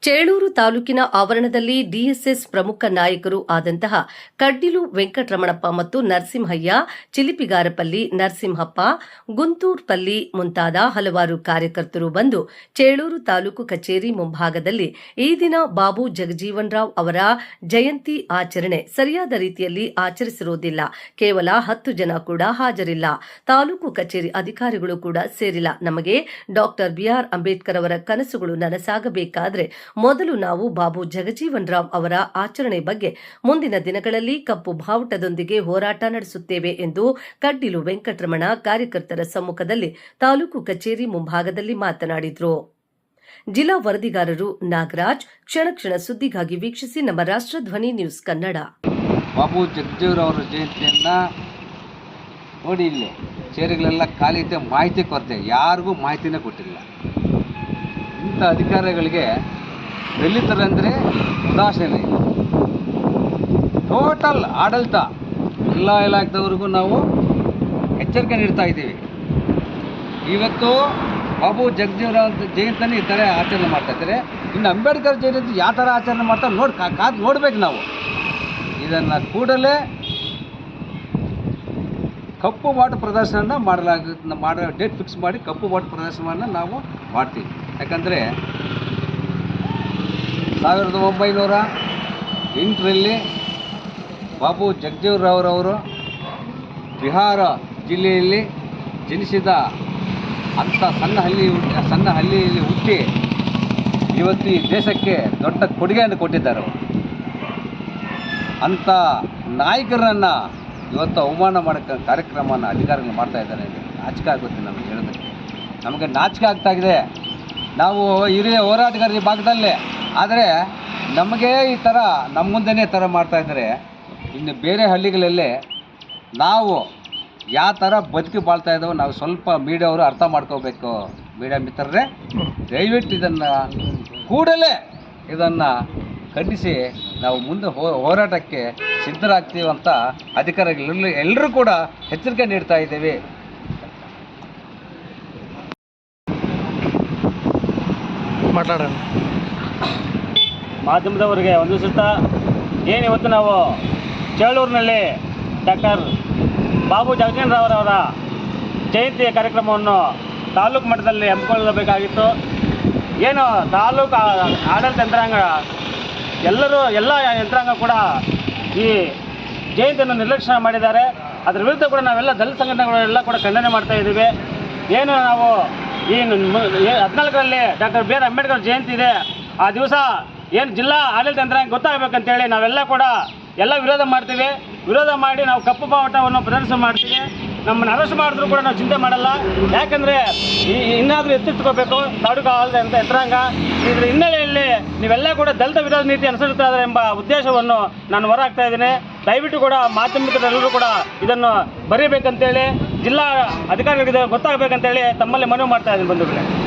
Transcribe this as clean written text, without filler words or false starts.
ಚೇಳೂರು ತಾಲೂಕಿನ ಆವರಣದಲ್ಲಿ ಡಿಎಸ್ಎಸ್ ಪ್ರಮುಖ ನಾಯಕರು ಆದಂತಹ ಕಡ್ಡಿಲು ವೆಂಕಟರಮಣಪ್ಪ ಮತ್ತು ನರಸಿಂಹಯ್ಯ, ಚಿಲಿಪಿಗಾರಪಲ್ಲಿ ನರಸಿಂಹಪ್ಪ, ಗುಂತೂರ್ಪಲ್ಲಿ ಮುಂತಾದ ಹಲವಾರು ಕಾರ್ಯಕರ್ತರು ಬಂದು ಚೇಳೂರು ತಾಲೂಕು ಕಚೇರಿ ಮುಂಭಾಗದಲ್ಲಿ ಈ ದಿನ ಬಾಬು ಜಗಜೀವನರಾವ್ ಅವರ ಜಯಂತಿ ಆಚರಣೆ ಸರಿಯಾದ ರೀತಿಯಲ್ಲಿ ಆಚರಿಸಿರುವುದಿಲ್ಲ. ಕೇವಲ 10 ಜನ ಕೂಡ ಹಾಜರಿಲ್ಲ. ತಾಲೂಕು ಕಚೇರಿ ಅಧಿಕಾರಿಗಳು ಕೂಡ ಸೇರಿಲ್ಲ. ನಮಗೆ ಡಾಕ್ಟರ್ ಬಿಆರ್ ಅಂಬೇಡ್ಕರ್ ಅವರ ಕನಸುಗಳು ನನಸಾಗಬೇಕಾದ್ರೆ ಮೊದಲು ನಾವು ಬಾಬು ಜಗಜೀವನರಾವ್ ಅವರ ಆಚರಣೆ ಬಗ್ಗೆ ಮುಂದಿನ ದಿನಗಳಲ್ಲಿ ಕಪ್ಪು ಬಾವುಟದೊಂದಿಗೆ ಹೋರಾಟ ನಡೆಸುತ್ತೇವೆ ಎಂದು ಕಡ್ಡಿಲು ವೆಂಕಟರಮಣ ಕಾರ್ಯಕರ್ತರ ಸಮ್ಮುಖದಲ್ಲಿ ತಾಲೂಕು ಕಚೇರಿ ಮುಂಭಾಗದಲ್ಲಿ ಮಾತನಾಡಿದರು. ಜಿಲ್ಲಾ ವರದಿಗಾರರು ನಾಗರಾಜ್. ಕ್ಷಣ ಸುದ್ದಿಗಾಗಿ ವೀಕ್ಷಿಸಿ ನಮ್ಮ ರಾಷ್ಟ್ರಧ್ವನಿ ನ್ಯೂಸ್ ಕನ್ನಡ. ಬಾಬು ಜಗಜೀವನರಾವ್ ಅವರ ಜಯಂತಿಯನ್ನ ನೋಡಿ, ಇಲ್ಲಿ ಚೇರುಗಳೆಲ್ಲ ಖಾಲಿ ಇದೆ, ಮಾಹಿತಿ ಕೊರತೆ, ಯಾರಿಗೂ ಮಾಹಿತಿನೇ ಕೊಟ್ಟಿಲ್ಲ. ಇಂಥ ಅಧಿಕಾರಿಗಳಿಗೆ ದಲಿತರಂದರೆ ಉದಾಸೀನ, ಟೋಟಲ್ ಆಡಳಿತ ಎಲ್ಲ ಇಲಾಖೆದವ್ರಿಗೂ ನಾವು ಎಚ್ಚರಿಕೆ ನೀಡ್ತಾ ಇದ್ದೀವಿ. ಇವತ್ತು ಬಾಬು ಜಗಜೀವನರಾವ್ ಜಯಂತಿನ ಈ ಥರ ಆಚರಣೆ ಮಾಡ್ತಾ ಇದ್ದಾರೆ. ಇನ್ನು ಅಂಬೇಡ್ಕರ್ ಜಯಂತಿ ಯಾವ ಥರ ಆಚರಣೆ ಮಾಡ್ತಾರೆ ಕಾದು ನೋಡ್ಬೇಕು ನಾವು. ಇದನ್ನು ಕೂಡಲೇ ಕಪ್ಪು ಬಾವುಟ ಪ್ರದರ್ಶನ ಮಾಡೋ ಡೇಟ್ ಫಿಕ್ಸ್ ಮಾಡಿ ಕಪ್ಪು ಬಾವುಟ ಪ್ರದರ್ಶನವನ್ನು ನಾವು ಮಾಡ್ತೀವಿ. ಯಾಕಂದರೆ 1908ರಲ್ಲಿ ಬಾಬು ಜಗಜೀವನರಾವ್ ಅವರು ಬಿಹಾರ ಜಿಲ್ಲೆಯಲ್ಲಿ ಜನಿಸಿದ ಅಂಥ ಸಣ್ಣ ಹಳ್ಳಿಯಲ್ಲಿ ಹುಟ್ಟಿ ಇವತ್ತು ಈ ದೇಶಕ್ಕೆ ದೊಡ್ಡ ಕೊಡುಗೆಯನ್ನು ಕೊಟ್ಟಿದ್ದಾರೆ. ಅಂಥ ನಾಯಕರನ್ನು ಇವತ್ತು ಅವಮಾನ ಮಾಡೋಕ್ಕೆ ಕಾರ್ಯಕ್ರಮವನ್ನು ಅಧಿಕಾರಿಗಳು ಮಾಡ್ತಾ ಇದ್ದಾರೆ. ನಾಚಿಕೆ ಆಗುತ್ತೆ ನಮಗೆ ಹೇಳೋದಕ್ಕೆ, ನಮಗೆ ನಾಚಿಕೆ ಆಗ್ತಾಗಿದೆ. ನಾವು ಹಿರಿಯ ಹೋರಾಟಗಾರರ ಭಾಗದಲ್ಲೇ, ಆದರೆ ನಮಗೆ ಈ ಥರ ನಮ್ಮ ಮುಂದೆನೇ ಥರ ಮಾಡ್ತಾ ಇದ್ದಾರೆ. ಇನ್ನು ಬೇರೆ ಹಳ್ಳಿಗಳಲ್ಲೇ ನಾವು ಯಾವ ಥರ ಬದುಕಿ ಬಾಳ್ತಾ ಇದ್ದಾವೆ ನಾವು ಸ್ವಲ್ಪ ಮೀಡಿಯಾವರು ಅರ್ಥ ಮಾಡ್ಕೋಬೇಕು. ಮೀಡಿಯಾ ಮಿತ್ರರೇ, ದಯವಿಟ್ಟು ಇದನ್ನು ಕೂಡಲೇ ಇದನ್ನು ಖಂಡಿಸಿ ನಾವು ಮುಂದೆ ಹೋರಾಟಕ್ಕೆ ಸಿದ್ಧರಾಗ್ತೀವಿ ಅಂತ ಅಧಿಕಾರಿಗಳು ಎಲ್ಲರೂ ಕೂಡ ಎಚ್ಚರಿಕೆ ನೀಡ್ತಾ ಇದ್ದೇವೆ. ಮಾತಾಡೋಣ. ಮಾಧ್ಯಮದವರಿಗೆ ವಂದಿಸುತ್ತಾ, ಇವತ್ತು ನಾವು ಚೇಳೂರಿನಲ್ಲಿ ಡಾಕ್ಟರ್ ಬಾಬು ಜಗಜೀವನರಾವ್ ಅವರ ಜಯಂತಿಯ ಕಾರ್ಯಕ್ರಮವನ್ನು ತಾಲೂಕು ಮಟ್ಟದಲ್ಲಿ ಹಮ್ಮಿಕೊಳ್ಳಬೇಕಾಗಿತ್ತು. ತಾಲೂಕು ಆಡಳಿತ ಯಂತ್ರಾಂಗ ಎಲ್ಲ ಯಂತ್ರಾಂಗ ಕೂಡ ಈ ಜಯಂತಿಯನ್ನು ನಿರ್ಲಕ್ಷ್ಯ ಮಾಡಿದ್ದಾರೆ. ಅದರ ವಿರುದ್ಧ ಕೂಡ ನಾವೆಲ್ಲ ದಲಿತ ಸಂಘಟನೆಗಳೆಲ್ಲ ಕೂಡ ಖಂಡನೆ ಮಾಡ್ತಾ ಇದ್ದೀವಿ. ನಾವು ಈ 14ರಲ್ಲಿ doctor B R Ambedkar Jayanti ಇದೆ. ಆ ದಿವಸ ಜಿಲ್ಲಾ ಆಡಳಿತ ಯಂತ್ರಾಂಗ ಗೊತ್ತಾಗಬೇಕಂತೇಳಿ ನಾವೆಲ್ಲ ಕೂಡ ವಿರೋಧ ಮಾಡ್ತೀವಿ. ವಿರೋಧ ಮಾಡಿ ನಾವು ಕಪ್ಪು ಬಾವುಟವನ್ನು ಪ್ರದರ್ಶನ ಮಾಡ್ತೀವಿ. ನಮ್ಮನ್ನು ಅರೆಸ್ಟ್ ಮಾಡಿದ್ರು ಕೂಡ ನಾವು ಚಿಂತೆ ಮಾಡಲ್ಲ. ಯಾಕಂದರೆ ಇನ್ನಾದರೂ ಎತ್ತಿಟ್ಕೋಬೇಕು ತಾಲೂಕು ಆಡಳಿತ ಯಂತ್ರಾಂಗ. ಇದರ ಹಿನ್ನೆಲೆಯಲ್ಲಿ ನೀವೆಲ್ಲ ಕೂಡ ದಲಿತ ವಿರೋಧ ನೀತಿ ಅನುಸರಿಸ್ತಾ ಇದ್ದಾರೆ ಎಂಬ ಉದ್ದೇಶವನ್ನು ನಾನು ಹೊರಹಾಕ್ತಾ ಇದ್ದೀನಿ. ದಯವಿಟ್ಟು ಕೂಡ ಮಾಧ್ಯಮಿಕರೆಲ್ಲರೂ ಕೂಡ ಇದನ್ನು ಬರೀಬೇಕಂತೇಳಿ, ಜಿಲ್ಲಾ ಅಧಿಕಾರಿಗಳಿಗೆ ಗೊತ್ತಾಗಬೇಕಂತೇಳಿ ತಮ್ಮಲ್ಲಿ ಮನವಿ ಮಾಡ್ತಾ ಇದ್ದೀನಿ ಬಂಧುಗಳೇ.